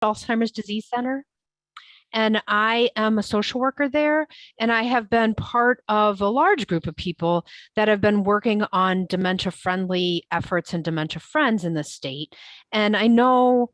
Alzheimer's Disease Center, and I am a social worker there. And I have been part of a large group of people that have been working on dementia friendly efforts and dementia friends in the state. And I know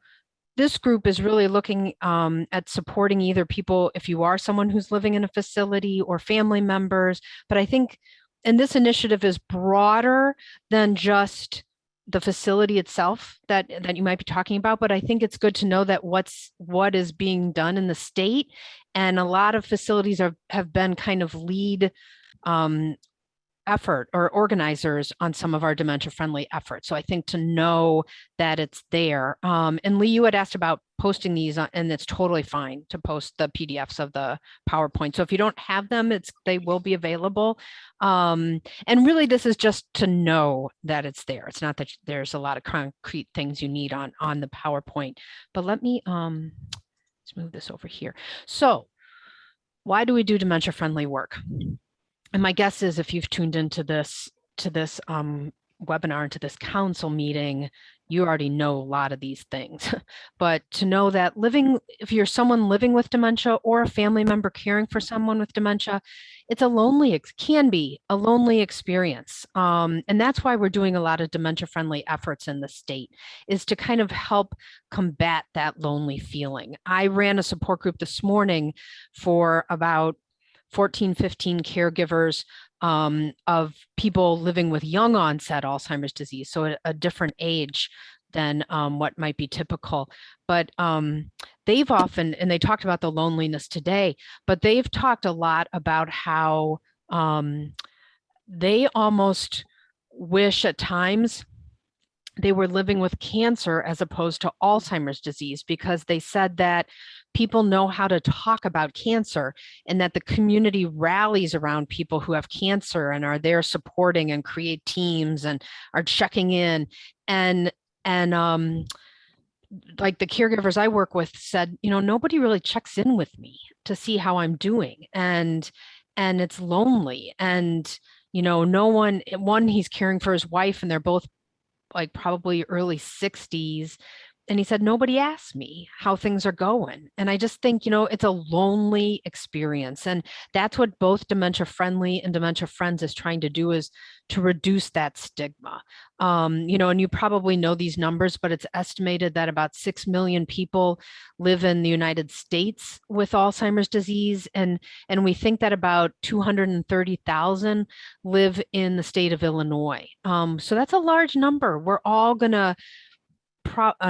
this group is really looking at supporting either people, if you are someone who's living in a facility, or family members. But I think, and this initiative is broader than just the facility itself that you might be talking about. But I think it's good to know that what is being done in the state, and a lot of facilities have been kind of lead um, effort or organizers on some of our dementia friendly efforts. So I think to know that it's there. And Lee, you had asked about posting these, and it's totally fine to post the PDFs of the PowerPoint. So if you don't have them, they will be available. And really, this is just to know that it's there. It's not that there's a lot of concrete things you need on the PowerPoint. But let me let's move this over here. So why do we do dementia friendly work? And my guess is, if you've tuned into this webinar, into this council meeting, you already know a lot of these things. But to know that if you're someone living with dementia, or a family member caring for someone with dementia, can be a lonely experience. And that's why we're doing a lot of dementia friendly efforts in the state, is to kind of help combat that lonely feeling. I ran a support group this morning for about 14, 15 caregivers of people living with young onset Alzheimer's disease, so a different age than what might be typical. But they've often, and they talked about the loneliness today, but they've talked a lot about how they almost wish at times they were living with cancer as opposed to Alzheimer's disease, because they said that people know how to talk about cancer, and that the community rallies around people who have cancer and are there supporting and create teams and are checking in. And like the caregivers I work with said, nobody really checks in with me to see how I'm doing. And it's lonely. And, no one, he's caring for his wife, and they're both like probably early 60s. And he said, nobody asked me how things are going. And I just think, it's a lonely experience. And that's what both Dementia Friendly and Dementia Friends is trying to do, is to reduce that stigma. And you probably know these numbers, but it's estimated that about 6 million people live in the United States with Alzheimer's disease. And we think that about 230,000 live in the state of Illinois. So that's a large number. We're all going to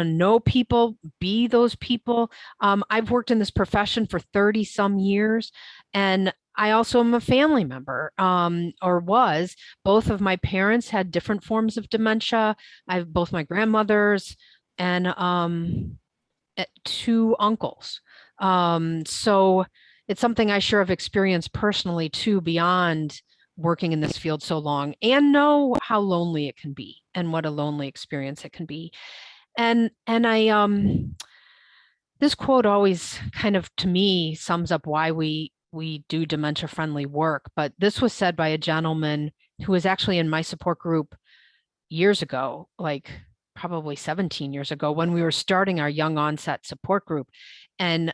know people, be those people. I've worked in this profession for 30 some years, and I also am a family member, or was. Both of my parents had different forms of dementia. I have both my grandmothers and two uncles. So it's something I sure have experienced personally too, beyond working in this field so long, and know how lonely it can be and what a lonely experience it can be. And I this quote always kind of, to me, sums up why we do dementia friendly work. But this was said by a gentleman who was actually in my support group years ago, like probably 17 years ago, when we were starting our young onset support group. And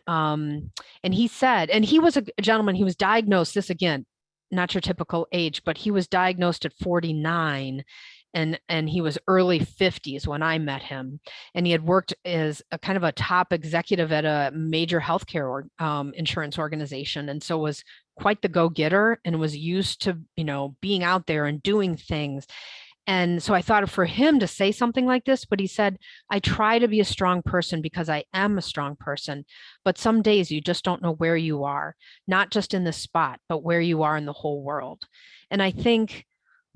he said, and he was a gentleman, he was diagnosed, this again, not your typical age, but he was diagnosed at 49. And he was early 50s when I met him. And he had worked as a kind of a top executive at a major healthcare insurance organization. And so was quite the go-getter, and was used to, being out there and doing things. And so I thought for him to say something like this, but he said, I try to be a strong person because I am a strong person. But some days you just don't know where you are, not just in this spot, but where you are in the whole world. And I think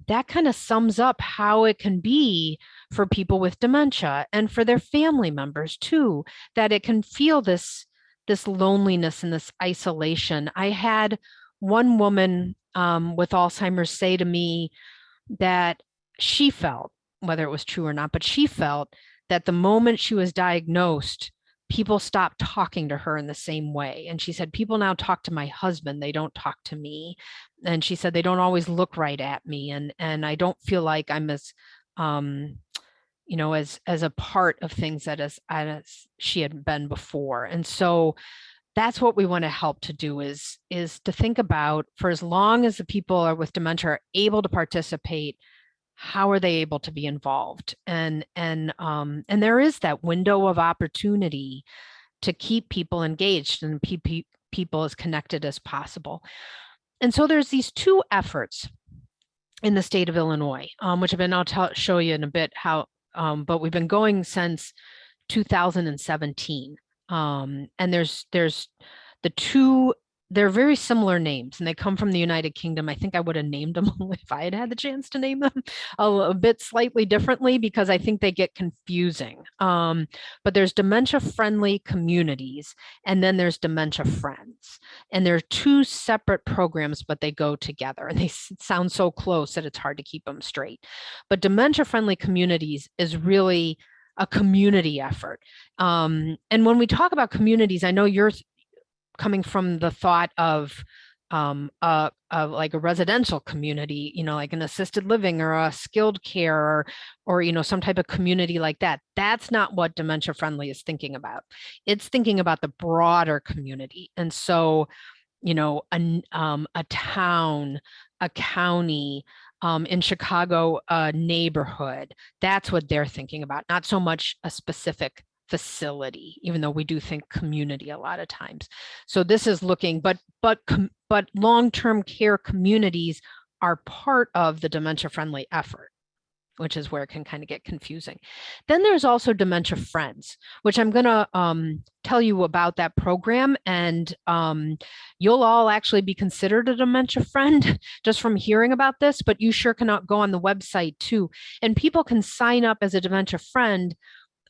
that kind of sums up how it can be for people with dementia, and for their family members too, that it can feel this loneliness and this isolation. I had one woman with Alzheimer's say to me that she felt, whether it was true or not, but she felt that the moment she was diagnosed, people stopped talking to her in the same way. And she said, people now talk to my husband, they don't talk to me. And she said, they don't always look right at me. And I don't feel like I'm as as a part of things that as she had been before. And so that's what we want to help to do is to think about, for as long as the people are with dementia are able to participate, how are they able to be involved? And there is that window of opportunity to keep people engaged and people as connected as possible. And so there's these two efforts in the state of Illinois, which I'll show you in a bit how, but we've been going since 2017. And there's the two, they're very similar names and they come from the United Kingdom. I think I would have named them if I had the chance to name them a bit slightly differently because I think they get confusing. But there's dementia friendly communities and then there's dementia friends. And they're two separate programs, but they go together and they sound so close that it's hard to keep them straight. But dementia friendly communities is really a community effort. And when we talk about communities, I know you're coming from the thought of like a residential community, like an assisted living or a skilled care or some type of community like that. That's not what dementia friendly is thinking about. It's thinking about the broader community. And so, a town, a county, in Chicago, a neighborhood, that's what they're thinking about, not so much a specific facility, even though we do think community a lot of times. So this is looking, but long-term care communities are part of the dementia-friendly effort, which is where it can kind of get confusing. Then there's also Dementia Friends, which I'm going to tell you about that program. And you'll all actually be considered a dementia friend just from hearing about this, but you sure cannot go on the website too. And people can sign up as a dementia friend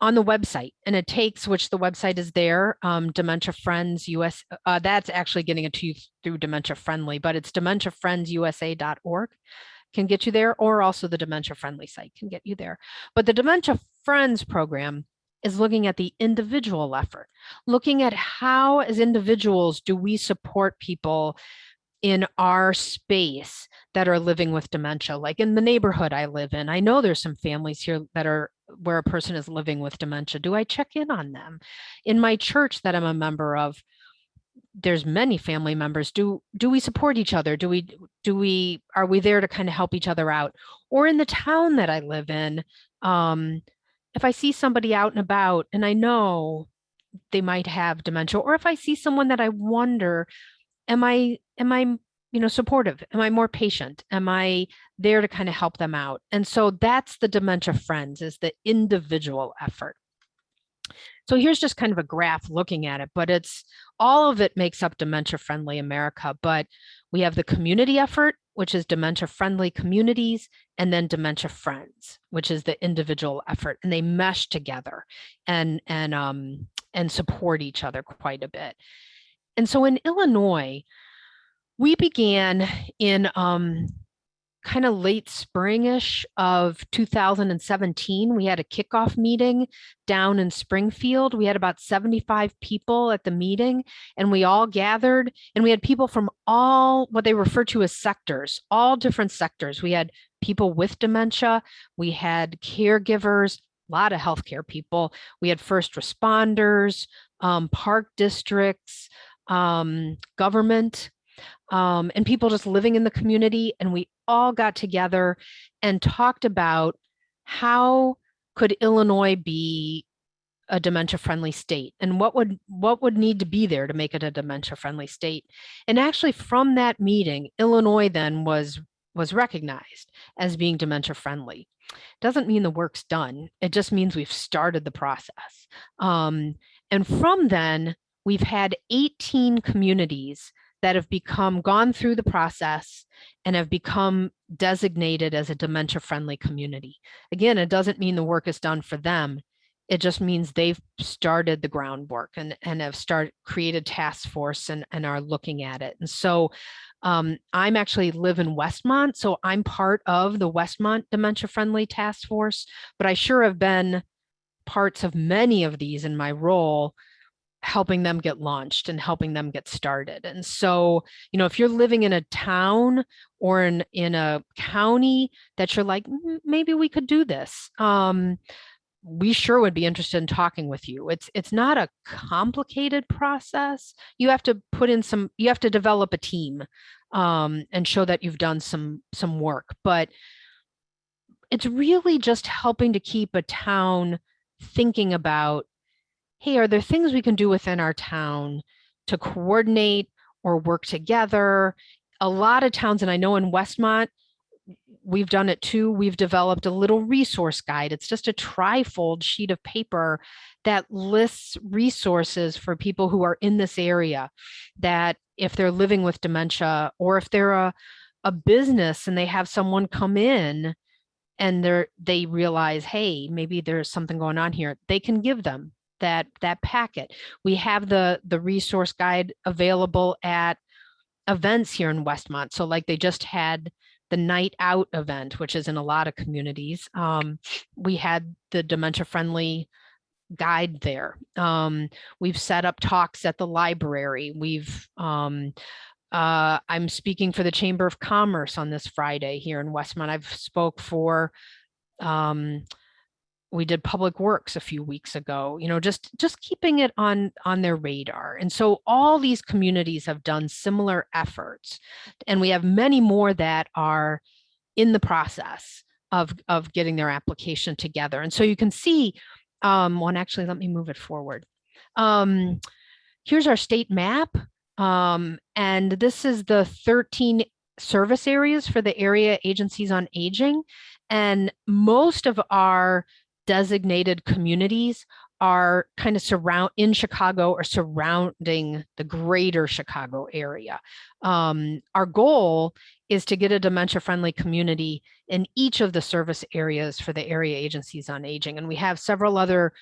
on the website, and it takes, which the website is there, Dementia Friends US. That's actually getting it to you through Dementia Friendly, but it's dementiafriendsusa.org can get you there, or also the Dementia Friendly site can get you there. But the Dementia Friends program is looking at the individual effort, looking at how as individuals do we support people in our space that are living with dementia. Like in the neighborhood I live in, I know there's some families here that are where a person is living with dementia. Do I check in on them? In my church that I'm a member of, there's many family members. Do we support each other? Are we there to kind of help each other out? Or in the town that I live in, if I see somebody out and about and I know they might have dementia, or if I see someone that I wonder, am I supportive? Am I more patient? Am I there to kind of help them out? And so that's the Dementia Friends, is the individual effort. So here's just kind of a graph looking at it, but it's all of it makes up Dementia Friendly America. But we have the community effort, which is dementia friendly communities, and then Dementia Friends, which is the individual effort, and they mesh together and support each other quite a bit. And so in Illinois, we began in kind of late springish of 2017. We had a kickoff meeting down in Springfield. We had about 75 people at the meeting, and we all gathered, and we had people from all what they refer to as sectors, all different sectors. We had people with dementia, we had caregivers, a lot of healthcare people, we had first responders, park districts, government, and people just living in the community. And we all got together and talked about how could Illinois be a dementia-friendly state, and what would need to be there to make it a dementia-friendly state. And actually from that meeting, Illinois then was recognized as being dementia-friendly. Doesn't mean the work's done. It just means we've started the process. And from then, we've had 18 communities that have gone through the process and have become designated as a dementia-friendly community. Again, it doesn't mean the work is done for them. It just means they've started the groundwork and have created task force and are looking at it. And so I'm actually live in Westmont, so I'm part of the Westmont Dementia-Friendly Task Force, but I sure have been parts of many of these in my role. helping them get launched and helping them get started. And so, if you're living in a town or in a county that you're like, maybe we could do this, we sure would be interested in talking with you. It's not a complicated process. You have to you have to develop a team, and show that you've done some work, but it's really just helping to keep a town thinking about, hey, are there things we can do within our town to coordinate or work together? A lot of towns, and I know in Westmont, we've done it too, we've developed a little resource guide. It's just a trifold sheet of paper that lists resources for people who are in this area, that if they're living with dementia, or if they're a business and they have someone come in and they realize, hey, maybe there's something going on here, they can give them that packet. We have the resource guide available at events here in Westmont. So like they just had the night out event, which is in a lot of communities. We had the dementia friendly guide there. We've set up talks at the library. I'm speaking for the Chamber of Commerce on this Friday here in Westmont. I've spoke for, we did Public Works a few weeks ago, just keeping it on their radar. And so all these communities have done similar efforts, and we have many more that are in the process of getting their application together. And so you can see, actually, let me move it forward. Here's our state map. And this is the 13 service areas for the area agencies on aging. And most of our designated communities are kind of in Chicago or surrounding the greater Chicago area. Our goal is to get a dementia-friendly community in each of the service areas for the area agencies on aging. And we have several other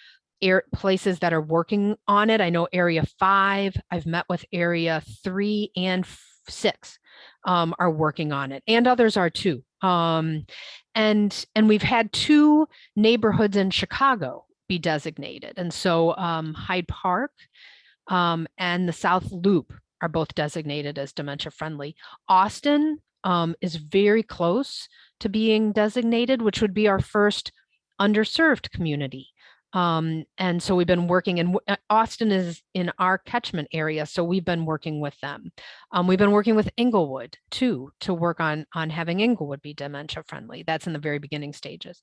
places that are working on it. I know Area 5, I've met with Area 3 and 6 are working on it, and others are too. And we've had 2 neighborhoods in Chicago be designated. And so Hyde Park and the South Loop are both designated as dementia friendly. Austin is very close to being designated, which would be our first underserved community. And so we've been working, and Austin is in our catchment area, so we've been working with them. We've been working with Inglewood too, to work on having Inglewood be dementia friendly. That's in the very beginning stages.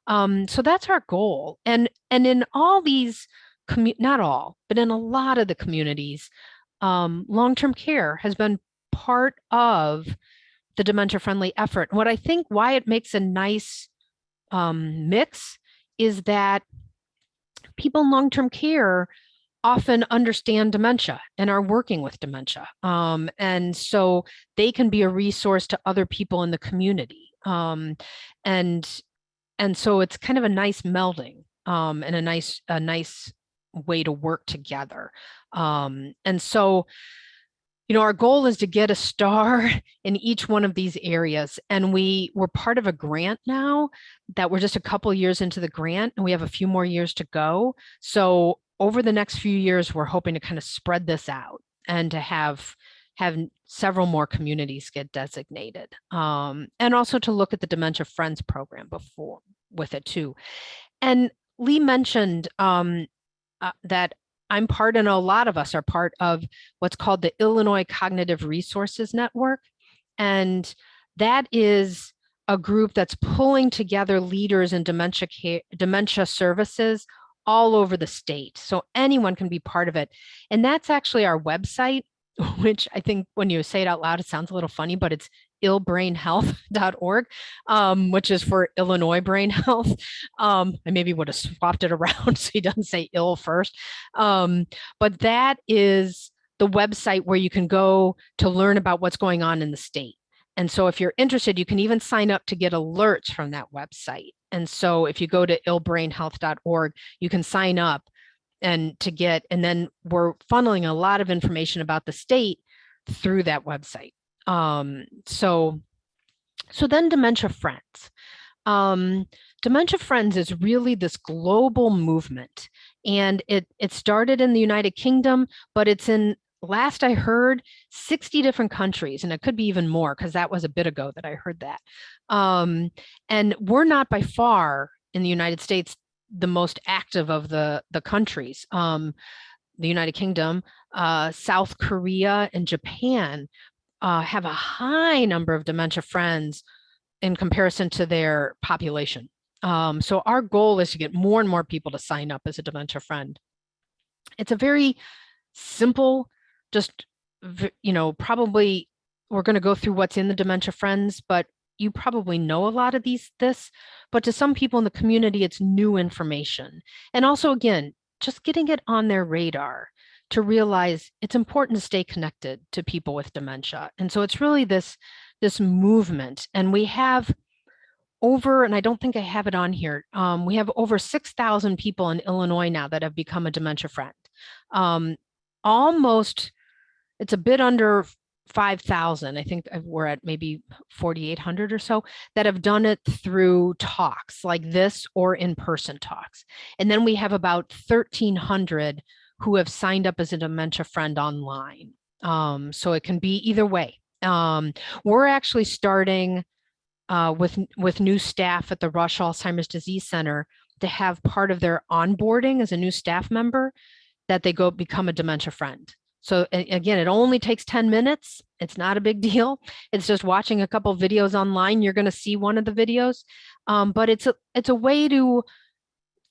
So that's our goal. And in all these, not all, but in a lot of the communities, long-term care has been part of the dementia friendly effort. And what I think why it makes a nice mix is that people in long-term care often understand dementia and are working with dementia. And so they can be a resource to other people in the community. And so it's kind of a nice melding, and a nice way to work together. And so, our goal is to get a star in each one of these areas. And we're part of a grant now that we're just a couple of years into the grant, and we have a few more years to go. So over the next few years, we're hoping to kind of spread this out and to have several more communities get designated. And also to look at the Dementia Friends program with it too. And Lee mentioned that I'm part, and a lot of us are part of what's called the Illinois Cognitive Resources Network. And that is a group that's pulling together leaders in dementia services all over the state. So anyone can be part of it. And that's actually our website, which I think when you say it out loud, it sounds a little funny, but it's illbrainhealth.org, which is for Illinois Brain Health. I maybe would have swapped it around so he doesn't say ill first. But that is the website where you can go to learn about what's going on in the state. And so if you're interested, you can even sign up to get alerts from that website. And so if you go to illbrainhealth.org, you can sign up and then we're funneling a lot of information about the state through that website. So then Dementia Friends. Dementia Friends is really this global movement. And it started in the United Kingdom, but it's in, last I heard, 60 different countries, and it could be even more because that was a bit ago that I heard that. And we're not by far in the United States the most active of the countries. The United Kingdom, South Korea, and Japan have a high number of dementia friends in comparison to their population. So our goal is to get more and more people to sign up as a dementia friend. It's a very simple, just, probably we're going to go through what's in the dementia friends, but you probably know a lot of this, but to some people in the community, it's new information. And also, again, just getting it on their radar to realize it's important to stay connected to people with dementia. And so it's really this movement. And we have over, and I don't think I have it on here, we have over 6,000 people in Illinois now that have become a dementia friend. Almost, it's a bit under 5,000. I think we're at maybe 4,800 or so that have done it through talks like this or in-person talks. And then we have about 1,300 who have signed up as a dementia friend online. So it can be either way. We're actually starting with new staff at the Rush Alzheimer's Disease Center to have part of their onboarding as a new staff member that they go become a dementia friend. So again, it only takes 10 minutes. It's not a big deal. It's just watching a couple of videos online. You're going to see one of the videos, but it's a way to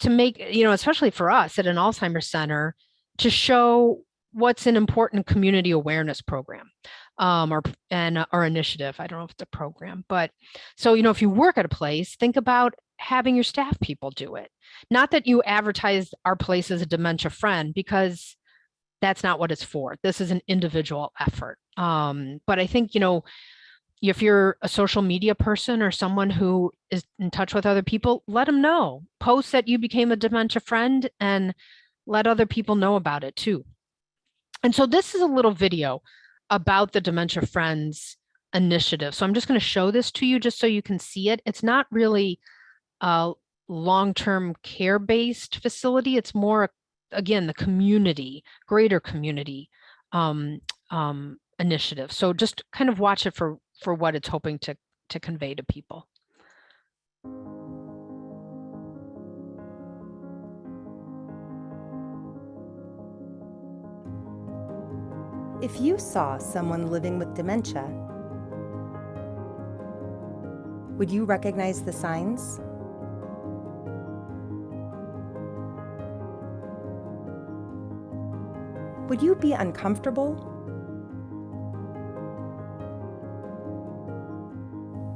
make, especially for us at an Alzheimer's center, to show what's an important community awareness program, or initiative. I don't know if it's a program, but so, if you work at a place, think about having your staff people do it. Not that you advertise our place as a dementia friend, because that's not what it's for. This is an individual effort. But I think, if you're a social media person or someone who is in touch with other people, let them know. Post that you became a dementia friend and let other people know about it too. And so this is a little video about the Dementia Friends initiative. So I'm just going to show this to you just so you can see it. It's not really a long-term care-based facility. It's more, again, the community, greater community initiative. So just kind of watch it for what it's hoping to convey to people. If you saw someone living with dementia, would you recognize the signs? Would you be uncomfortable?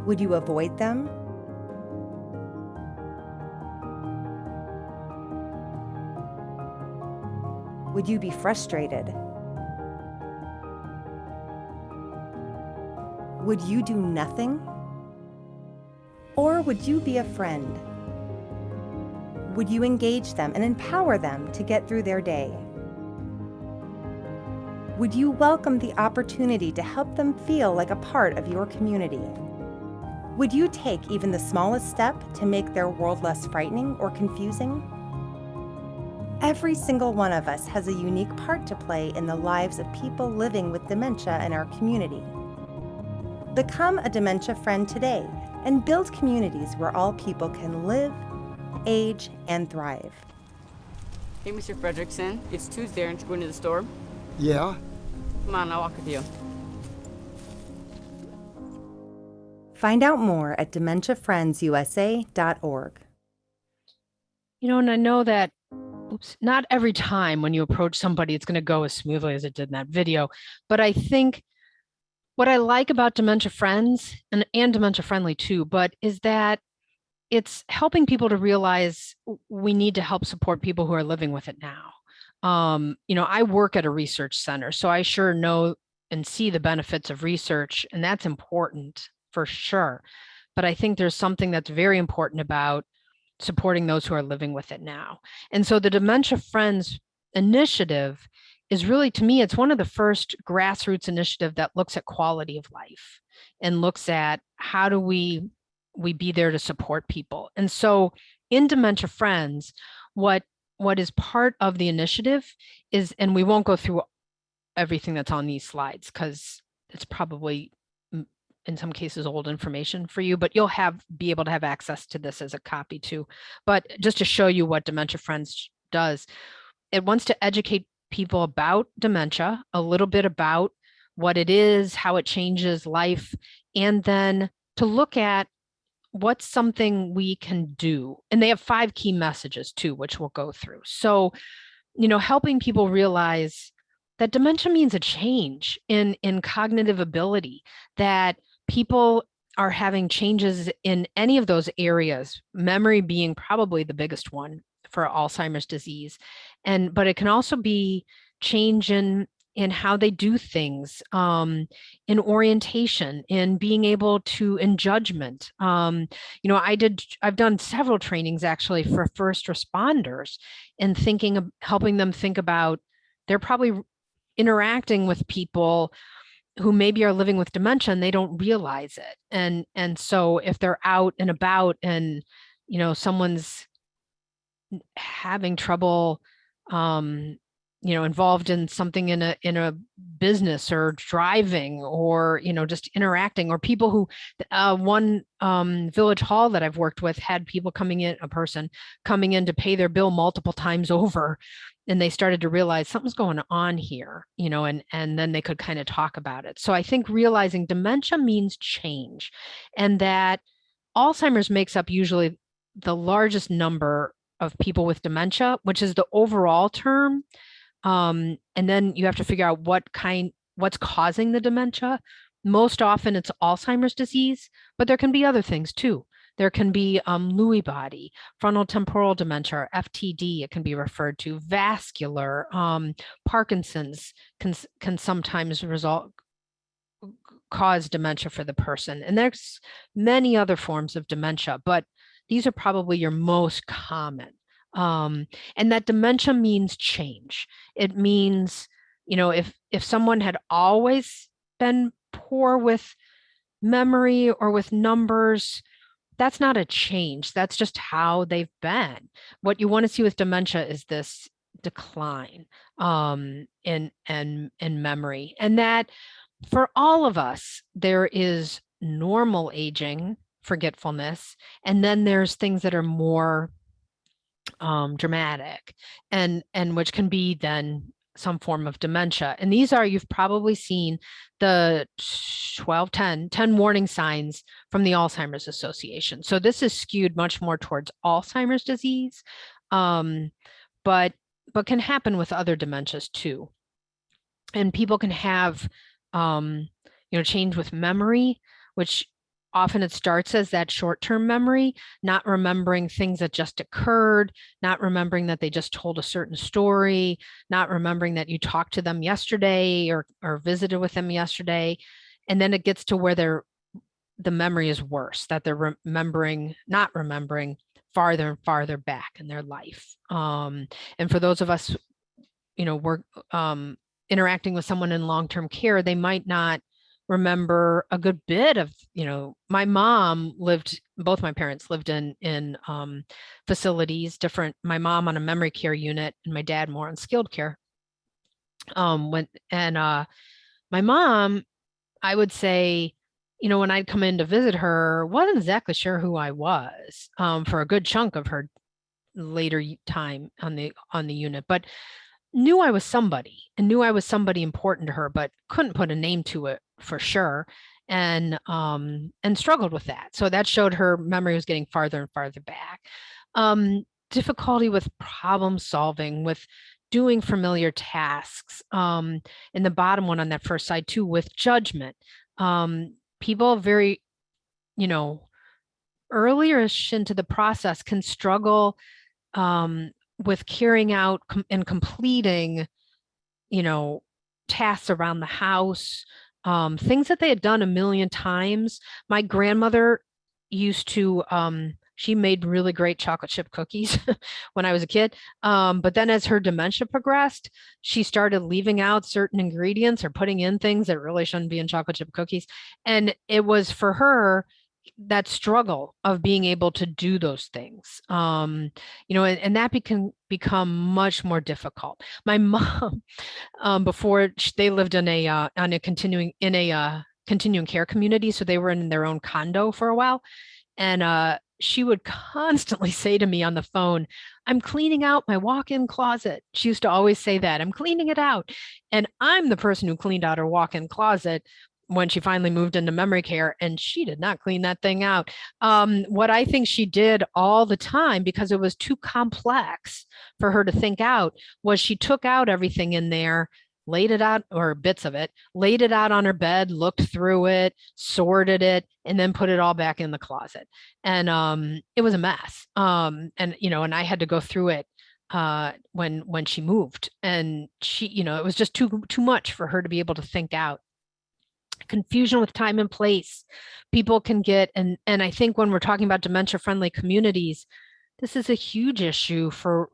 Would you avoid them? Would you be frustrated? Would you do nothing? Or would you be a friend? Would you engage them and empower them to get through their day? Would you welcome the opportunity to help them feel like a part of your community? Would you take even the smallest step to make their world less frightening or confusing? Every single one of us has a unique part to play in the lives of people living with dementia in our community. Become a dementia friend today and build communities where all people can live, age, and thrive. Hey, Mr. Fredrickson, it's Tuesday. Aren't you going to the store? Yeah. Come on, I'll walk with you. Find out more at dementiafriendsusa.org. And I know that, not every time when you approach somebody, it's going to go as smoothly as it did in that video. But I think what I like about Dementia Friends and Dementia Friendly too, but is that it's helping people to realize we need to help support people who are living with it now. I work at a research center, so I sure know and see the benefits of research, and that's important for sure. But I think there's something that's very important about supporting those who are living with it now. And so the Dementia Friends initiative is really, to me, it's one of the first grassroots initiative that looks at quality of life and looks at how do we be there to support people. And so in Dementia Friends, what what is part of the initiative is, and we won't go through everything that's on these slides because it's probably in some cases old information for you, but you'll be able to have access to this as a copy too. But just to show you what Dementia Friends does, it wants to educate people about dementia, a little bit about what it is, how it changes life, and then to look at what's something we can do. And they have 5 key messages too, which we'll go through. So, helping people realize that dementia means a change in cognitive ability, that people are having changes in any of those areas, memory being probably the biggest one for Alzheimer's disease. But it can also be change in how they do things, in orientation, in being able to, in judgment. I've done several trainings actually for first responders and helping them think about, they're probably interacting with people who maybe are living with dementia and they don't realize it. And so if they're out and about and, someone's having trouble, involved in something in a business or driving or, just interacting, or people who, one village hall that I've worked with had a person coming in to pay their bill multiple times over. And they started to realize something's going on here, and then they could kind of talk about it. So I think realizing dementia means change, and that Alzheimer's makes up usually the largest number of people with dementia, which is the overall term. And then you have to figure out what's causing the dementia. Most often it's Alzheimer's disease, but there can be other things too. There can be Lewy body, frontal temporal dementia, or FTD, it can be referred to, vascular, Parkinson's can sometimes cause dementia for the person. And there's many other forms of dementia, but these are probably your most common. And that dementia means change. It means, if someone had always been poor with memory or with numbers, that's not a change. That's just how they've been. What you want to see with dementia is this decline in memory. And that for all of us, there is normal aging, forgetfulness, and then there's things that are more dramatic and which can be then some form of dementia. And these are, you've probably seen the 10 warning signs from the Alzheimer's Association. So this is skewed much more towards Alzheimer's disease, but can happen with other dementias too. And people can have, change with memory, which often it starts as that short-term memory, not remembering things that just occurred, not remembering that they just told a certain story, not remembering that you talked to them yesterday or visited with them yesterday. And then it gets to where the memory is worse, that they're not remembering farther and farther back in their life. And for those of us, we're interacting with someone in long-term care, they might not remember a good bit of, my mom both my parents lived in facilities, different, my mom on a memory care unit and my dad more on skilled care. My mom, I would say, when I'd come in to visit her, wasn't exactly sure who I was for a good chunk of her later time on the unit, but knew I was somebody important to her, but couldn't put a name to it for sure, and struggled with that. So that showed her memory was getting farther and farther back. Difficulty with problem solving, with doing familiar tasks. In the bottom one on that first slide too, with judgment. People very, earlier-ish into the process can struggle with carrying out and completing, tasks around the house, things that they had done a million times. My grandmother used to, she made really great chocolate chip cookies when I was a kid. But then as her dementia progressed, she started leaving out certain ingredients or putting in things that really shouldn't be in chocolate chip cookies. And it was for her, that struggle of being able to do those things. And that can become much more difficult. My mom, before they lived in a continuing care community, so they were in their own condo for a while, and she would constantly say to me on the phone, "I'm cleaning out my walk-in closet." She used to always say that, "I'm cleaning it out." And I'm the person who cleaned out her walk-in closet when she finally moved into memory care, and she did not clean that thing out. What I think she did all the time, because it was too complex for her to think out, was she took out everything in there, laid it out, or bits of it, laid it out on her bed, looked through it, sorted it, and then put it all back in the closet. And it was a mess. And I had to go through it when she moved, and it was just too much for her to be able to think out. Confusion with time and place. People can get, and I think when we're talking about dementia-friendly communities, this is a huge issue for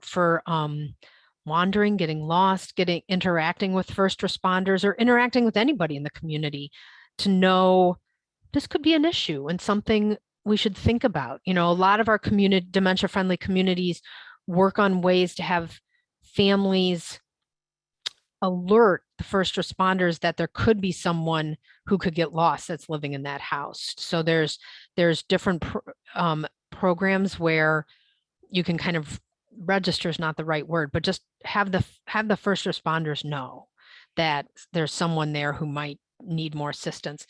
wandering, getting lost, interacting with first responders, or interacting with anybody in the community, to know this could be an issue and something we should think about. A lot of our dementia-friendly communities work on ways to have families alert the first responders that there could be someone who could get lost that's living in that house. So there's different programs where you can kind of register is not the right word, but just have the first responders know that there's someone there who might need more assistance.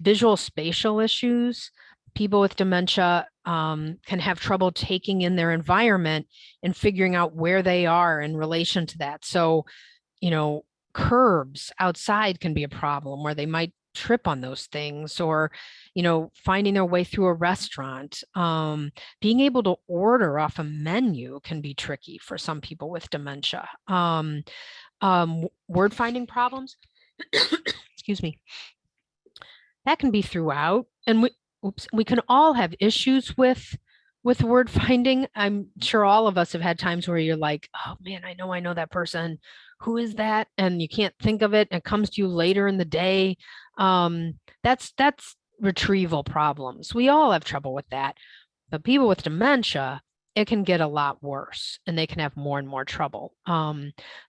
Visual spatial issues. People with dementia can have trouble taking in their environment and figuring out where they are in relation to that. So, curbs outside can be a problem, where they might trip on those things, or, finding their way through a restaurant. Being able to order off a menu can be tricky for some people with dementia. Word finding problems, excuse me, that can be throughout. And we can all have issues with word finding. I'm sure all of us have had times where you're like, "Oh man, I know that person. Who is that?" And you can't think of it, and it comes to you later in the day. That's retrieval problems. We all have trouble with that. But people with dementia, it can get a lot worse, and they can have more and more trouble.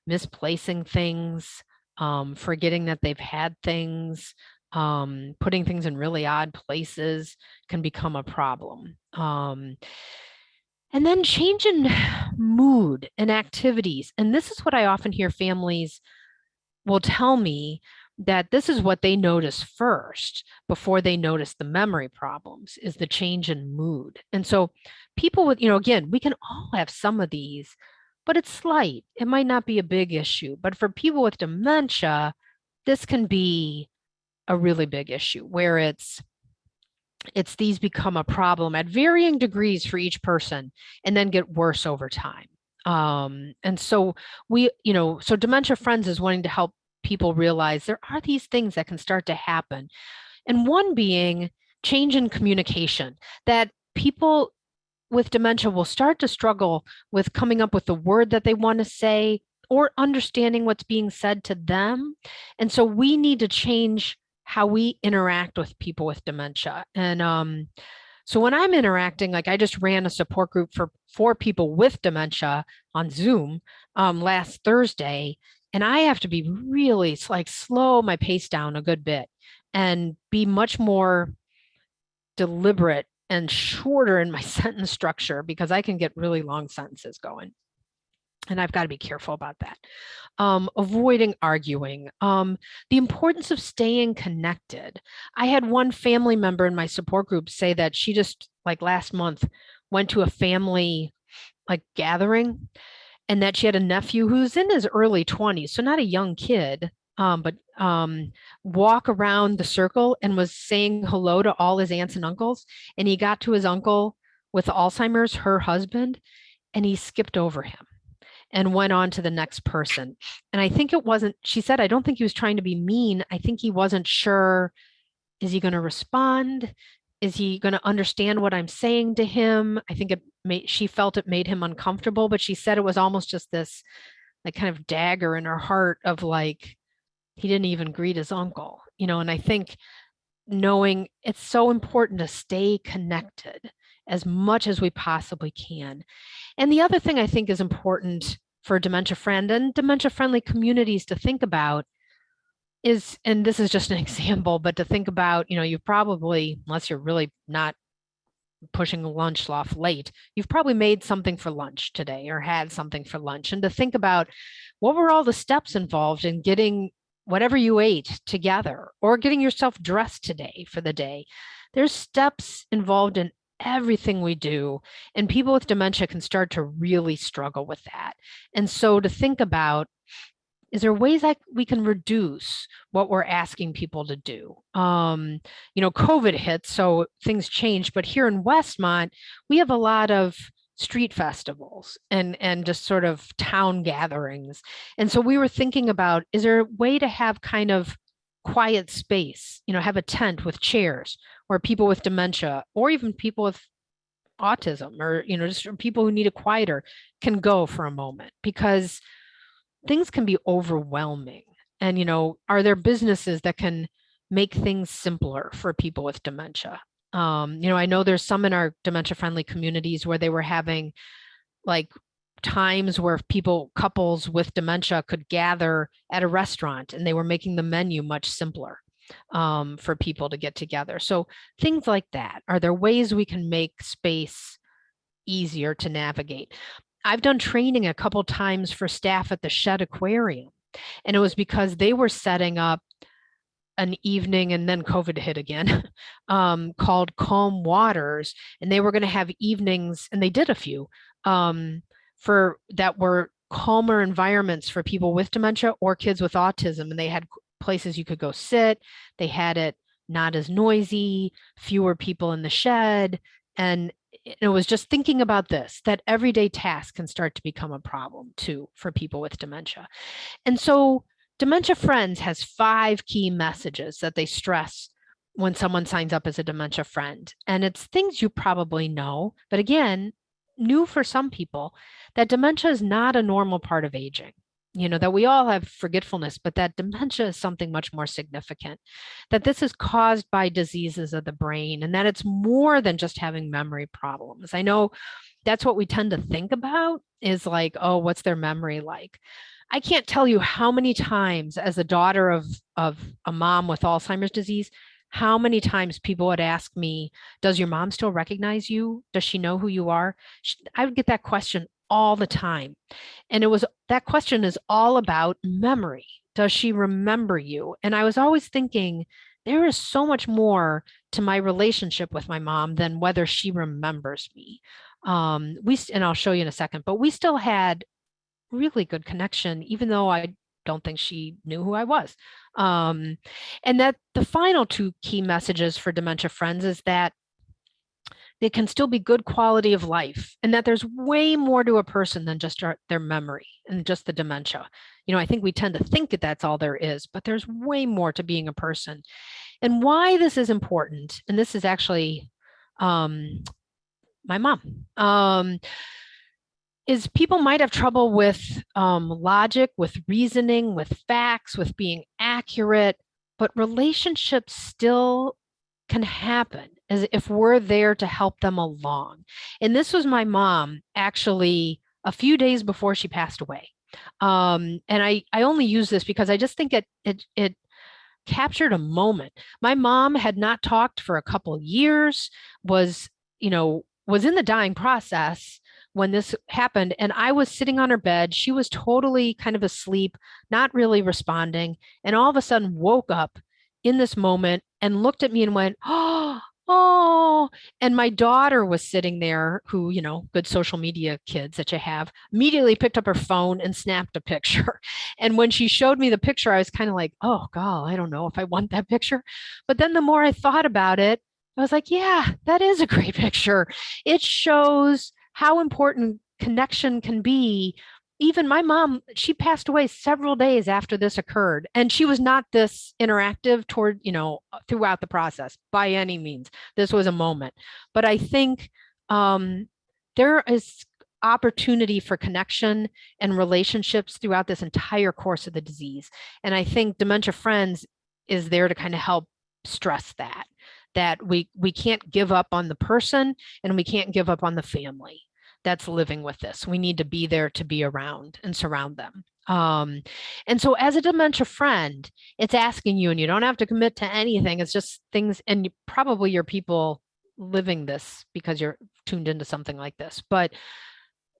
Misplacing things, forgetting that they've had things, putting things in really odd places can become a problem. And then change in mood and activities. And this is what I often hear families will tell me, that this is what they notice first before they notice the memory problems, is the change in mood. And so people with, again, we can all have some of these, but it's slight. It might not be a big issue. But for people with dementia, this can be a really big issue, where it's these become a problem at varying degrees for each person, and then get worse over time. And so so Dementia Friends is wanting to help people realize there are these things that can start to happen. And one being change in communication, that people with dementia will start to struggle with coming up with the word that they want to say, or understanding what's being said to them. And so we need to change how we interact with people with dementia. And so when I'm interacting, like I just ran a support group for people with dementia on Zoom last Thursday, and I have to be really slow my pace down a good bit and be much more deliberate and shorter in my sentence structure, because I can get really long sentences going. And I've got to be careful about that. Avoiding arguing. The importance of staying connected. I had one family member in my support group say that she just, last month, went to a family gathering, and that she had a nephew who's in his early 20s, so not a young kid, but walk around the circle and was saying hello to all his aunts and uncles. And he got to his uncle with Alzheimer's, her husband, and he skipped over him and went on to the next person. And I think it wasn't, she said, I don't think he was trying to be mean. I think he wasn't sure, is he going to respond? Is he going to understand what I'm saying to him? I think she felt it made him uncomfortable, but she said it was almost just this kind of dagger in her heart of he didn't even greet his uncle, and I think knowing it's so important to stay connected as much as we possibly can. And the other thing I think is important for dementia friend and dementia friendly communities to think about is, and this is just an example, but to think about, you probably, unless you're really not pushing lunch off late, you've probably made something for lunch today or had something for lunch. And to think about what were all the steps involved in getting whatever you ate together or getting yourself dressed today for the day. There's steps involved in everything we do, and people with dementia can start to really struggle with that. And so to think about, is there ways we can reduce what we're asking people to do? COVID hit, so things changed, but here in Westmont, we have a lot of street festivals and just sort of town gatherings. And so we were thinking about, is there a way to have kind of quiet space, have a tent with chairs where people with dementia or even people with autism or, just people who need it quieter can go for a moment, because things can be overwhelming. And, are there businesses that can make things simpler for people with dementia? I know there's some in our dementia friendly communities where they were having like times where couples with dementia could gather at a restaurant, and they were making the menu much simpler for people to get together. So things like that. Are there ways we can make space easier to navigate? I've done training a couple times for staff at the Shed Aquarium, and it was because they were setting up an evening, and then COVID hit again, called Calm Waters, and they were going to have evenings, and they did a few for that were calmer environments for people with dementia or kids with autism, and they had places you could go sit. They had it not as noisy, fewer people in the shed, and it was just thinking about this, that everyday tasks can start to become a problem too for people with dementia. And so Dementia Friends has 5 key messages that they stress when someone signs up as a dementia friend. And it's things you probably know, but again, new for some people, that dementia is not a normal part of aging. That we all have forgetfulness, but that dementia is something much more significant, that this is caused by diseases of the brain, and that it's more than just having memory problems. I know that's what we tend to think about is like, oh, what's their memory like? I can't tell you how many times as a daughter of a mom with Alzheimer's disease, how many times people would ask me, does your mom still recognize you? Does she know who you are? I would get that question all the time. And that question is all about memory. Does she remember you? And I was always thinking, there is so much more to my relationship with my mom than whether she remembers me. And I'll show you in a second, but we still had really good connection, even though I don't think she knew who I was. And that the final 2 key messages for Dementia Friends is that they can still be good quality of life, and that there's way more to a person than just their memory and just the dementia. I think we tend to think that that's all there is, but there's way more to being a person. And why this is important, and this is actually my mom, is people might have trouble with logic, with reasoning, with facts, with being accurate, but relationships still can happen as if we're there to help them along. And this was my mom actually a few days before she passed away. And I only use this because I just think it captured a moment. My mom had not talked for a couple of years, was in the dying process when this happened. And I was sitting on her bed. She was totally kind of asleep, not really responding. And all of a sudden woke up in this moment and looked at me and went, oh, and my daughter was sitting there who, good social media kids that you have, immediately picked up her phone and snapped a picture. And when she showed me the picture, I was kind of like, oh God, I don't know if I want that picture. But then the more I thought about it, I was like, yeah, that is a great picture. It shows how important connection can be. Even my mom, she passed away several days after this occurred, and she was not this interactive throughout the process by any means. This was a moment. But I think there is opportunity for connection and relationships throughout this entire course of the disease. And I think Dementia Friends is there to kind of help stress that we can't give up on the person and we can't give up on the family that's living with this. We need to be there to be around and surround them. And so as a dementia friend, it's asking you, and you don't have to commit to anything. It's just things, and probably your people living this because you're tuned into something like this. But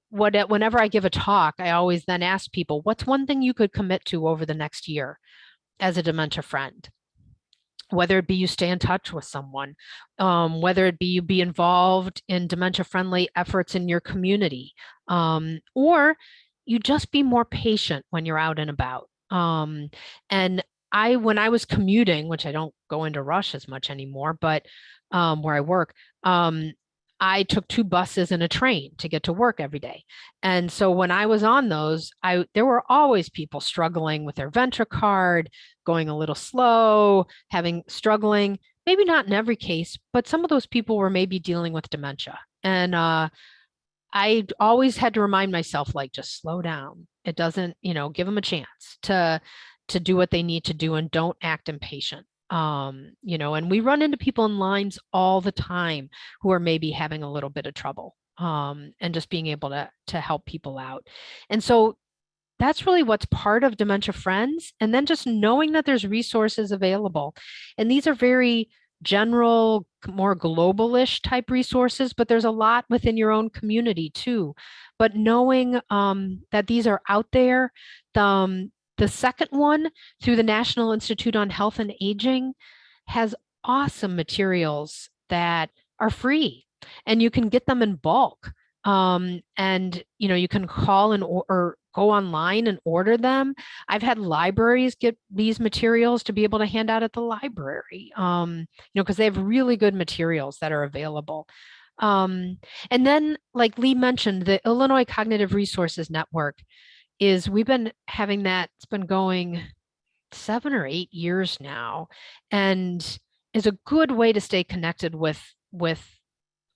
whenever I give a talk, I always then ask people, what's one thing you could commit to over the next year as a dementia friend? Whether it be you stay in touch with someone, whether it be you be involved in dementia-friendly efforts in your community, or you just be more patient when you're out and about. And when I was commuting, which I don't go into Rush as much anymore, but where I work, I took 2 buses and a train to get to work every day. And so when I was on those, there were always people struggling with their Ventricard, going a little slow, struggling, maybe not in every case, but some of those people were maybe dealing with dementia. And I always had to remind myself, like, just slow down. It doesn't, give them a chance to do what they need to do, and don't act impatient. And we run into people in lines all the time who are maybe having a little bit of trouble, and just being able to help people out. And so that's really what's part of Dementia Friends. And then just knowing that there's resources available. And these are very general, more global-ish type resources, but there's a lot within your own community too. But knowing that these are out there, the second one, through the National Institute on Health and Aging, has awesome materials that are free, and you can get them in bulk. And you can call or go online and order them. I've had libraries get these materials to be able to hand out at the library, because they have really good materials that are available. And then, like Lee mentioned, the Illinois Cognitive Resources Network we've been having that. It's been going 7 or 8 years now, and is a good way to stay connected with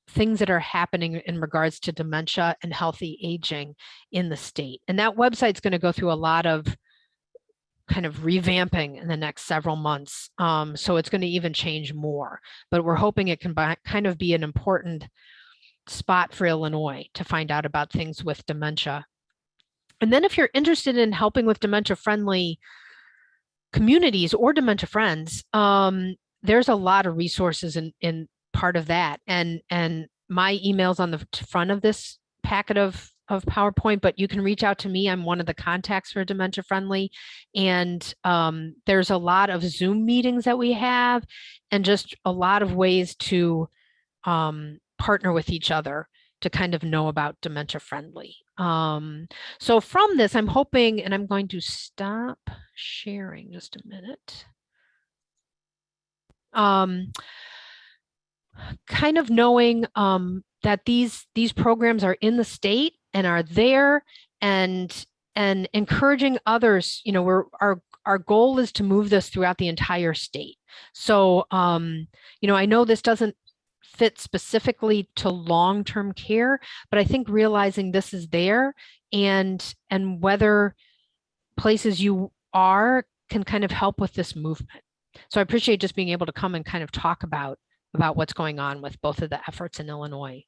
things that are happening in regards to dementia and healthy aging in the state. And that website's going to go through a lot of kind of revamping in the next several months. So it's going to even change more, but we're hoping it can kind of be an important spot for Illinois to find out about things with dementia. And then if you're interested in helping with dementia-friendly communities or dementia friends, there's a lot of resources in part of that. And my email's on the front of this packet of PowerPoint, but you can reach out to me. I'm one of the contacts for Dementia Friendly. And there's a lot of Zoom meetings that we have, and just a lot of ways to partner with each other to kind of know about Dementia Friendly. So from this, I'm hoping, and I'm going to stop sharing just a minute. Kind of knowing that these programs are in the state and are there, and encouraging others. Our goal is to move this throughout the entire state. So I know this doesn't fit specifically to long-term care, but I think realizing this is there, and whether places you are can kind of help with this movement. So I appreciate just being able to come and kind of talk about what's going on with both of the efforts in Illinois.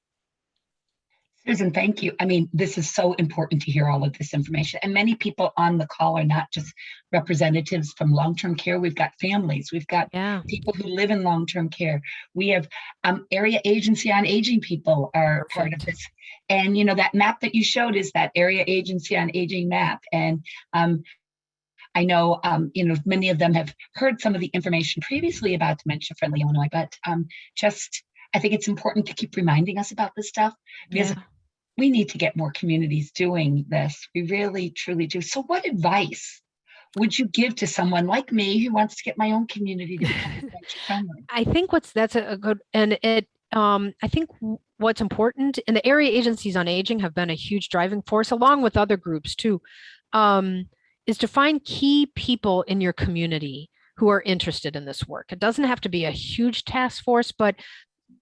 Susan, thank you. I mean, this is so important to hear all of this information. And many people on the call are not just representatives from long-term care. We've got families. We've got people who live in long-term care. We have area agency on aging people are part of this. And, that map that you showed is that area agency on aging map. And I know, many of them have heard some of the information previously about Dementia Friendly Illinois, but I think it's important to keep reminding us about this stuff, because we need to get more communities doing this. We really, truly do. So what advice would you give to someone like me who wants to get my own community to become dementia friendly? I think that's a good, and I think what's important, and the area agencies on aging have been a huge driving force, along with other groups too, is to find key people in your community who are interested in this work. It doesn't have to be a huge task force, but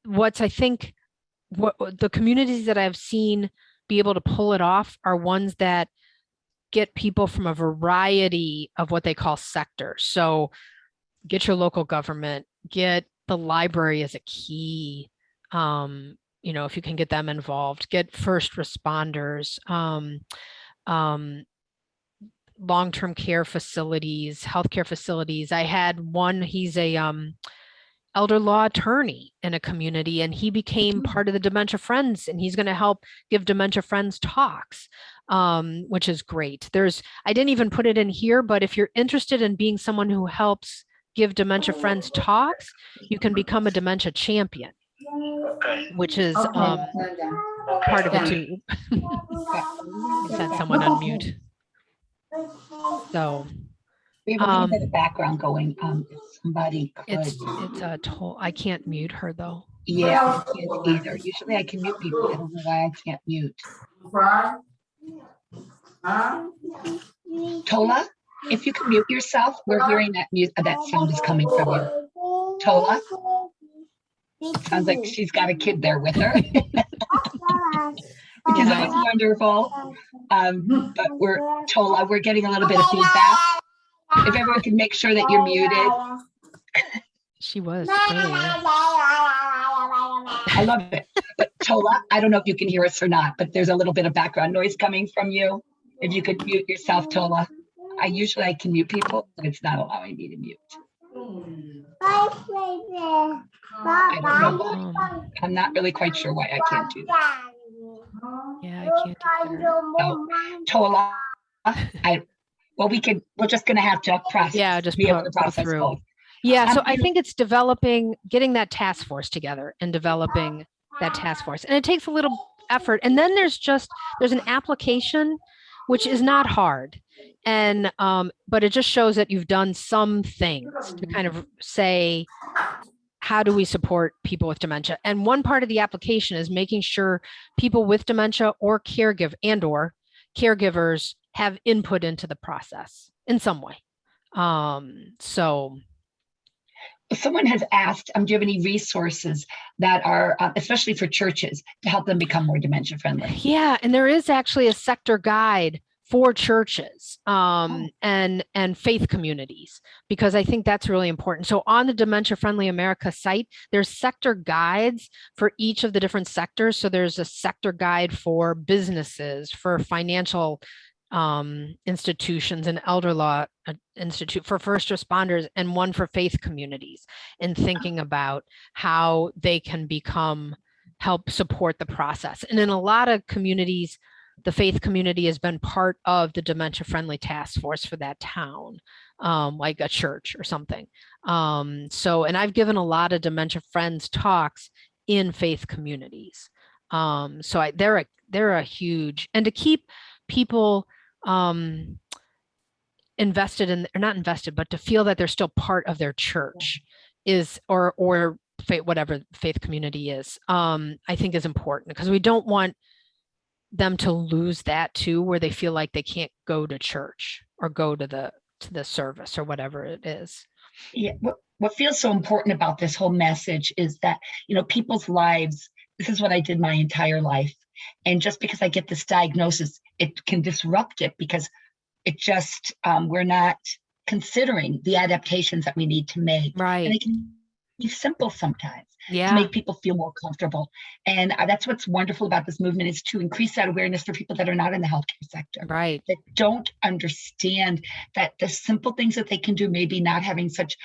what the communities that I've seen be able to pull it off are ones that get people from a variety of what they call sectors. So get your local government, get the library as a key. If you can get them involved, get first responders, long-term care facilities, healthcare facilities. I had one, he's a elder law attorney in a community, and he became part of the Dementia Friends, and he's going to help give Dementia Friends talks, which is great. I didn't even put it in here, but if you're interested in being someone who helps give Dementia Friends talks, you can become a dementia champion, which is part of it too. Is that someone on mute? So we have a little bit of background going. If somebody could. It's a toll. I can't mute her though. Yeah, I can't either. Usually I can mute people. I don't know why I can't mute. Tola, if you can mute yourself, we're hearing that sound is coming from you. Tola? Sounds like she's got a kid there with her. Which is always wonderful. But Tola, we're getting a little bit of feedback. If everyone can make sure that you're muted. She was earlier. I love it. But Tola, I don't know if you can hear us or not, but there's a little bit of background noise coming from you. If you could mute yourself, Tola. I can mute people, but it's not allowing me to mute. I don't know. I'm not really quite sure why I can't do that. Yeah, I can't do that. So, Tola, we're just going to have to process. Yeah, just be able to process through. both. Yeah, so I think it's getting that task force together and developing that task force. And it takes a little effort. And then there's an application, which is not hard. And, but it just shows that you've done some things to kind of say, how do we support people with dementia? And one part of the application is making sure people with dementia or caregivers have input into the process in some way. So someone has asked, do you have any resources that are, especially for churches, to help them become more dementia friendly? Yeah, and there is actually a sector guide for churches and faith communities, because I think that's really important. So on the Dementia Friendly America site, there's sector guides for each of the different sectors. So there's a sector guide for businesses, for financial institutions, an elder law institute, for first responders, and one for faith communities, and thinking about how they can help support the process. And in a lot of communities, the faith community has been part of the dementia friendly task force for that town, like a church or something. And I've given a lot of dementia friends talks in faith communities. They're a huge, and to keep people invested in, or not invested, but to feel that they're still part of their church or faith, whatever faith community is, I think is important, because we don't want them to lose that too, where they feel like they can't go to church or go to the service or whatever it is. Yeah, what feels so important about this whole message is that, people's lives, this is what I did my entire life. And just because I get this diagnosis, it can disrupt it, because it just, we're not considering the adaptations that we need to make. Right. And it can be simple sometimes. Yeah. To make people feel more comfortable. And that's what's wonderful about this movement, is to increase that awareness for people that are not in the healthcare sector. Right. That don't understand that the simple things that they can do, maybe not having such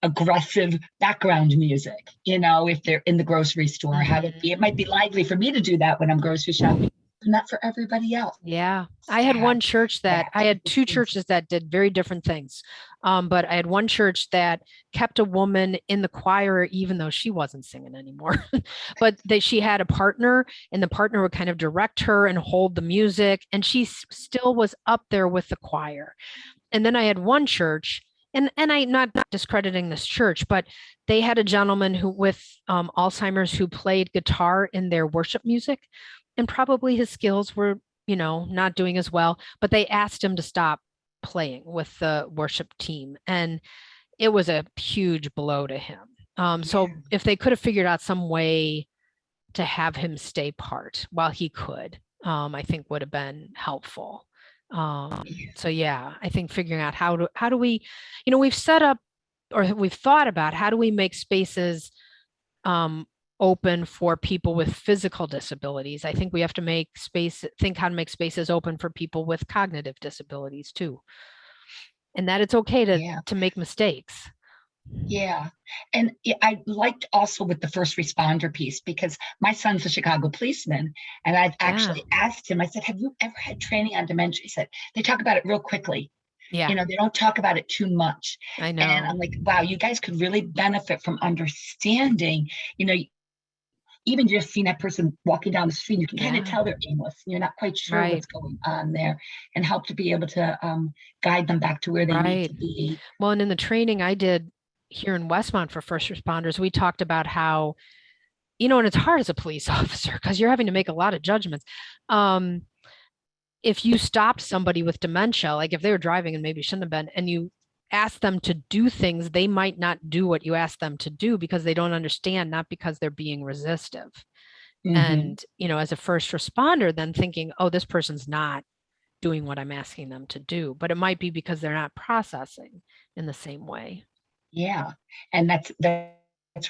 aggressive background music, if they're in the grocery store, it might be lively for me to do that when I'm grocery shopping, but not for everybody else. Yeah. I had two churches that did very different things. But I had one church that kept a woman in the choir, even though she wasn't singing anymore, but she had a partner, and the partner would kind of direct her and hold the music. And she still was up there with the choir. And then I had one church, and I'm not discrediting this church, but they had a gentleman who with Alzheimer's who played guitar in their worship music, and probably his skills were, not doing as well, but they asked him to stop playing with the worship team, and it was a huge blow to him. So if they could have figured out some way to have him stay part while he could, I think would have been helpful. So yeah, I think figuring out how do we, we've set up we've thought about, how do we make spaces open for people with physical disabilities? I think we have to think how to make spaces open for people with cognitive disabilities too. And that it's okay to make mistakes. Yeah. And I liked also with the first responder piece, because my son's a Chicago policeman, and I've actually asked him, I said, have you ever had training on dementia? He said, they talk about it real quickly. Yeah. You know, they don't talk about it too much. I know. And I'm like, wow, you guys could really benefit from understanding, you know, even just seeing that person walking down the street, you can kind of tell they're aimless. You're not quite sure what's going on there, and help to be able to guide them back to where they need to be. Well, and in the training I did here in Westmont for first responders, we talked about how, you know, and it's hard as a police officer because you're having to make a lot of judgments. If you stopped somebody with dementia, like if they were driving and maybe shouldn't have been, and you ask them to do things, they might not do what you ask them to do because they don't understand, not because they're being resistive. And, you know, as a first responder, then thinking, oh, this person's not doing what I'm asking them to do, but it might be because they're not processing in the same way. Yeah. And that's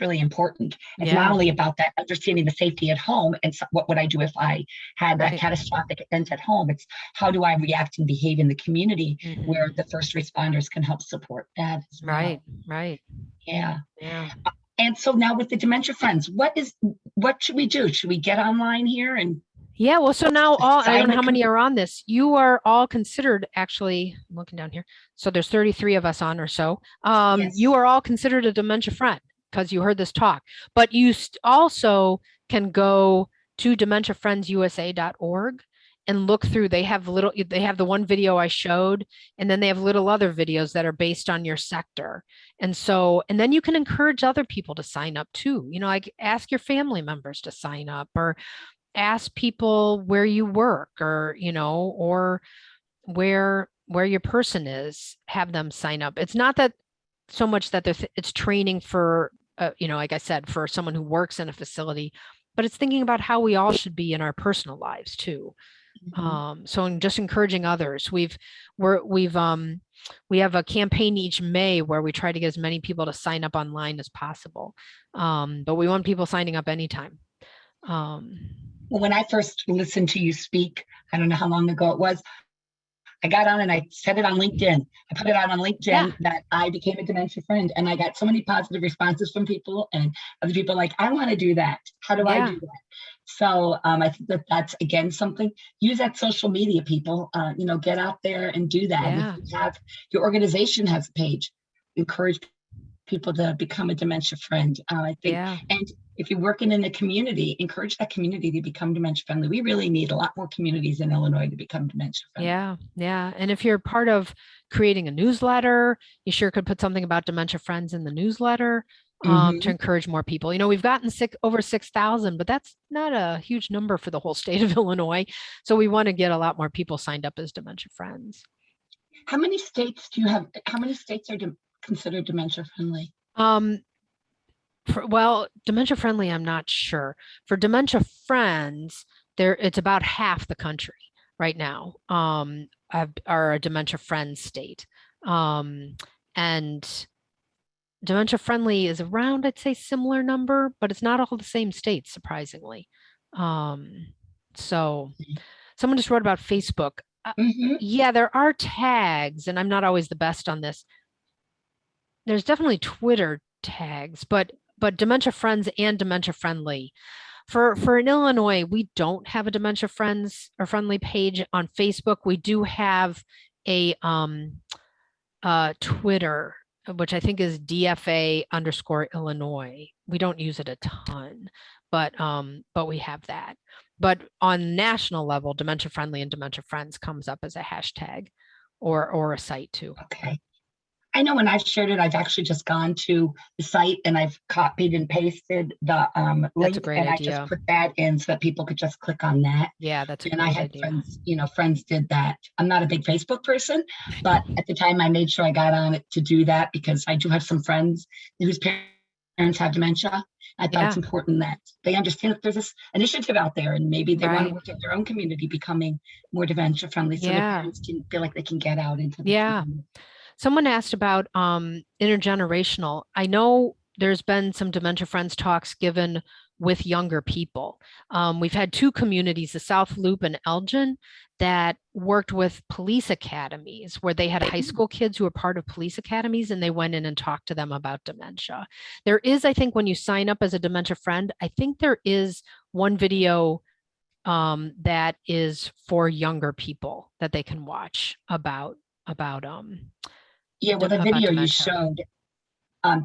really important. It's not only about that understanding the safety at home and what would I do if I had that catastrophic event at home. It's how do I react and behave in the community where the first responders can help support that as well. Right. Yeah. And so now with the Dementia Friends, what should we do? Should we get online here and? Yeah, well, so now I don't know how many are on this. You are all considered, actually, I'm looking down here. So there's 33 of us on or so. You are all considered a dementia friend because you heard this talk, but you also can go to dementiafriendsusa.org and look through. They have the one video I showed, and then they have little other videos that are based on your sector. And then you can encourage other people to sign up too. You know, like ask your family members to sign up, or ask people where you work, or, you know, or where your person is, have them sign up. It's not that so much that it's training for, you know, like I said, for someone who works in a facility, but it's thinking about how we all should be in our personal lives too. So I'm just encouraging others. We have a campaign each May where we try to get as many people to sign up online as possible. But we want people signing up anytime. Well, when I first listened to you speak, I don't know how long ago it was, I got on and I said it on LinkedIn. I put it out on LinkedIn that I became a dementia friend, and I got so many positive responses from people, and other people like, I want to do that. How do I do that? So I think that's, again, something, use that social media, people, you know, get out there and do that. And if you have, your organization has a page, encourage people to become a dementia friend. I think, and if you're working in the community, encourage that community to become dementia friendly. We really need a lot more communities in Illinois to become dementia friendly. Yeah. And if you're part of creating a newsletter, you sure could put something about dementia friends in the newsletter to encourage more people. You know, we've gotten over 6,000, but that's not a huge number for the whole state of Illinois. So we want to get a lot more people signed up as dementia friends. How many states do you have? How many states are considered dementia friendly? Well, dementia friendly, I'm not sure. For dementia friends, it's about half the country right now are a dementia friend state. And dementia friendly is around, I'd say, similar number, but it's not all the same states, surprisingly. So someone just wrote about Facebook. Yeah, there are tags, and I'm not always the best on this. There's definitely Twitter tags, but dementia friends and dementia friendly. For in Illinois, we don't have a dementia friends or friendly page on Facebook. We do have a Twitter, which I think is DFA_Illinois. We don't use it a ton, but we have that. But on national level, dementia friendly and dementia friends comes up as a hashtag or a site too. Okay. I know when I've shared it, I've actually just gone to the site and I've copied and pasted the link, and I just put that in so that people could just click on that. Yeah, that's a great idea. And I had friends, you know, friends did that. I'm not a big Facebook person, but at the time I made sure I got on it to do that because I do have some friends whose parents have dementia. I thought it's important that they understand that there's this initiative out there, and maybe they want to work at their own community becoming more dementia friendly, so their parents can feel like they can get out into the community. Someone asked about intergenerational. I know there's been some Dementia Friends talks given with younger people. We've had two communities, the South Loop and Elgin, that worked with police academies where they had high school kids who were part of police academies, and they went in and talked to them about dementia. There is, I think, when you sign up as a Dementia Friend, I think there is one video that is for younger people that they can watch about Yeah, well, the video you dementia. showed,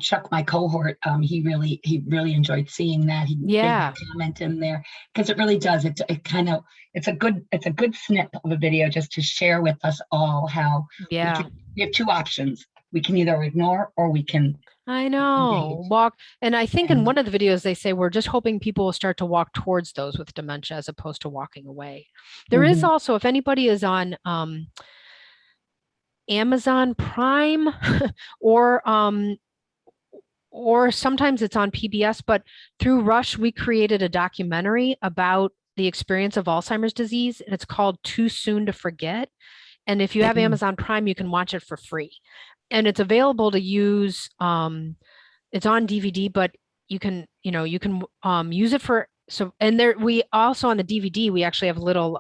Chuck, my cohort, he really enjoyed seeing that. He made Yeah. that comment in there because it really does. It kind of it's a good snip of a video just to share with us all how Yeah. we have two options. We can either ignore or we can I know. engage. Walk. And I think in And one of the videos they say we're just hoping people will start to walk towards those with dementia as opposed to walking away. There is mhm. also, if anybody is on Amazon Prime or sometimes it's on PBS, but through Rush, we created a documentary about the experience of Alzheimer's disease, and it's called Too Soon to Forget. And if you have Amazon Prime, you can watch it for free. And it's available to use. It's on DVD, but you can use it for so. And there, we also on the DVD, we actually have little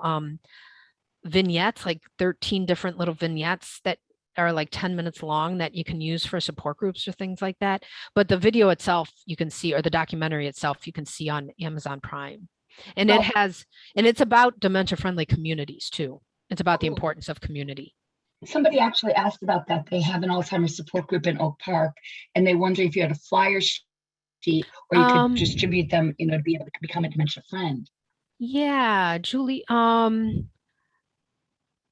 vignettes, like 13 different little vignettes that are like 10 minutes long that you can use for support groups or things like that. But the video itself, you can see, or the documentary itself, you can see on Amazon Prime. And Well, it's about dementia friendly communities too. It's about the cool. importance of community. Somebody actually asked about that. They have an Alzheimer's support group in Oak Park, and they wonder if you had a flyer sheet or you could distribute them, to be able to become a dementia friend. Yeah, Julie,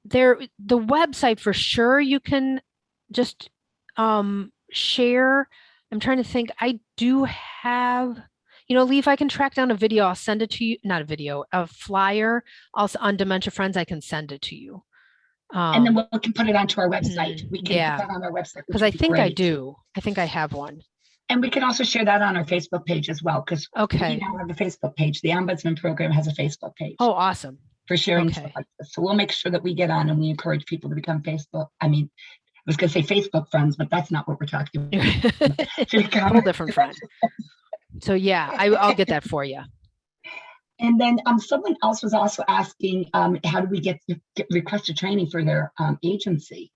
the website for sure you can just share. I'm trying to think. I do have, Lee, if I can track down a video, I'll send it to you. Not a video, a flyer also on Dementia Friends, I can send it to you. And then we can put it onto our website. We can Yeah, put that on our website. because I think I do. I think I have one. And we can also share that on our Facebook page as well, because Okay. we now have a Facebook page. The Ombudsman Program has a Facebook page. Oh, awesome. For sharing stuff like this. So we'll make sure that we get on and we encourage people to become I was going to say Facebook friends, but that's not what we're talking about. A whole different friend. So yeah, I'll get that for you. And then someone else was also asking, how do we get requested training for their agency?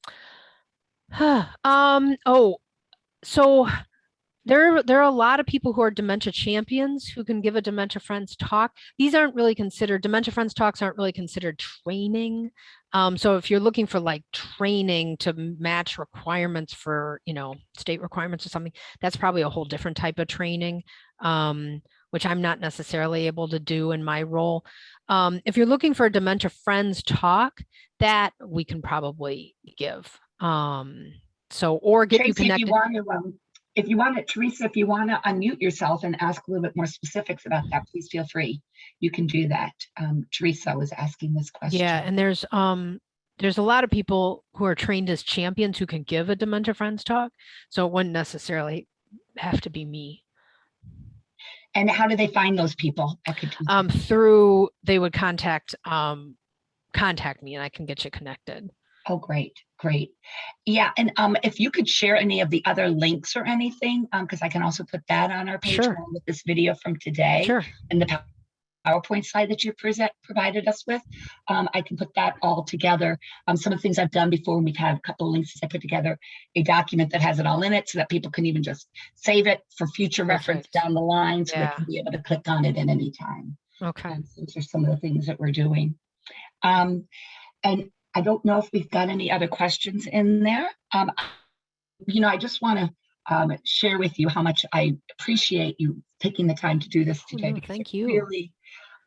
So there are a lot of people who are dementia champions who can give a Dementia Friends talk. These aren't really considered, Dementia Friends talks aren't really considered training. So if you're looking for like training to match requirements for, state requirements or something, that's probably a whole different type of training, which I'm not necessarily able to do in my role. If you're looking for a Dementia Friends talk, that we can probably give. Or get Tracy, you connected. If you want to, Teresa, if you want to unmute yourself and ask a little bit more specifics about that, please feel free. You can do that. Teresa was asking this question. Yeah, and there's a lot of people who are trained as champions who can give a Dementia Friends talk, so it wouldn't necessarily have to be me. And how do they find those people? They would contact me, and I can get you connected. Oh, great. Yeah, and if you could share any of the other links or anything, because I can also put that on our page along with this video from today. Sure. And the PowerPoint slide that you provided us with, I can put that all together. Some of the things I've done before, we've had a couple of links. I put together a document that has it all in it so that people can even just save it for future reference down the line, so they can be able to click on it at any time. Okay. Those are some of the things that we're doing. And I don't know if we've got any other questions in there. I just want to share with you how much I appreciate you taking the time to do this today. Thank you. Really,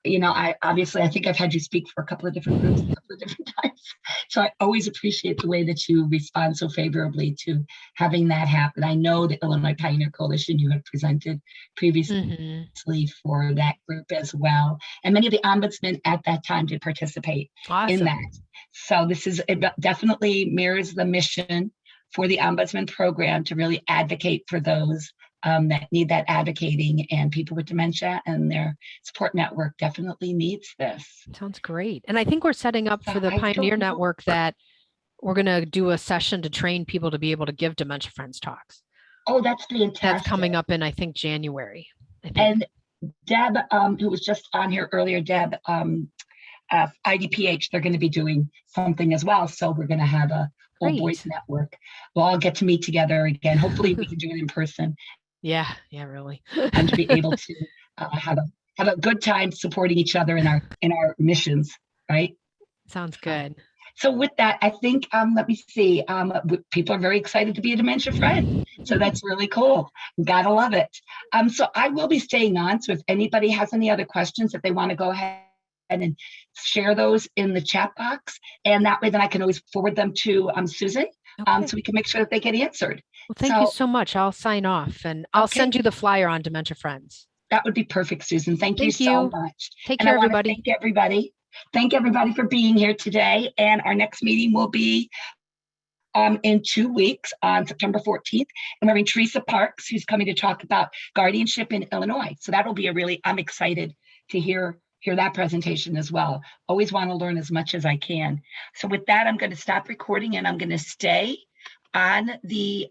I think I've had you speak for a couple of different groups a couple of different times. So I always appreciate the way that you respond so favorably to having that happen. I know the Illinois Pioneer Coalition, you have presented previously for that group as well. And many of the ombudsmen at that time did participate in that. So it definitely mirrors the mission for the Ombudsman Program to really advocate for those that need that advocating, and people with dementia and their support network definitely needs this. Sounds great. And I think we're setting up for the Pioneer Network that we're going to do a session to train people to be able to give Dementia Friends talks. Oh, that's fantastic. That's coming up in, I think, January. I think. And Deb, who was just on here earlier, Deb, IDPH, they're going to be doing something as well. So we're going to have a whole boys network. We'll all get to meet together again. Hopefully we can do it in person. Yeah, really. And to be able to have a good time supporting each other in our missions, right? Sounds good. So with that, I think, let me see, people are very excited to be a dementia friend. So that's really cool. Gotta love it. So I will be staying on. So if anybody has any other questions, if they want to go ahead and share those in the chat box, and that way then I can always forward them to Susan, so we can make sure that they get answered. Well, thank you so much. I'll sign off and I'll send you the flyer on Dementia Friends. That would be perfect, Susan. Thank you so much. Take care, everybody. Thank everybody for being here today. And our next meeting will be in 2 weeks on September 14th. And we're having Teresa Parks, who's coming to talk about guardianship in Illinois. So that'll be I'm excited to hear that presentation as well. Always want to learn as much as I can. So with that, I'm going to stop recording and I'm going to stay on the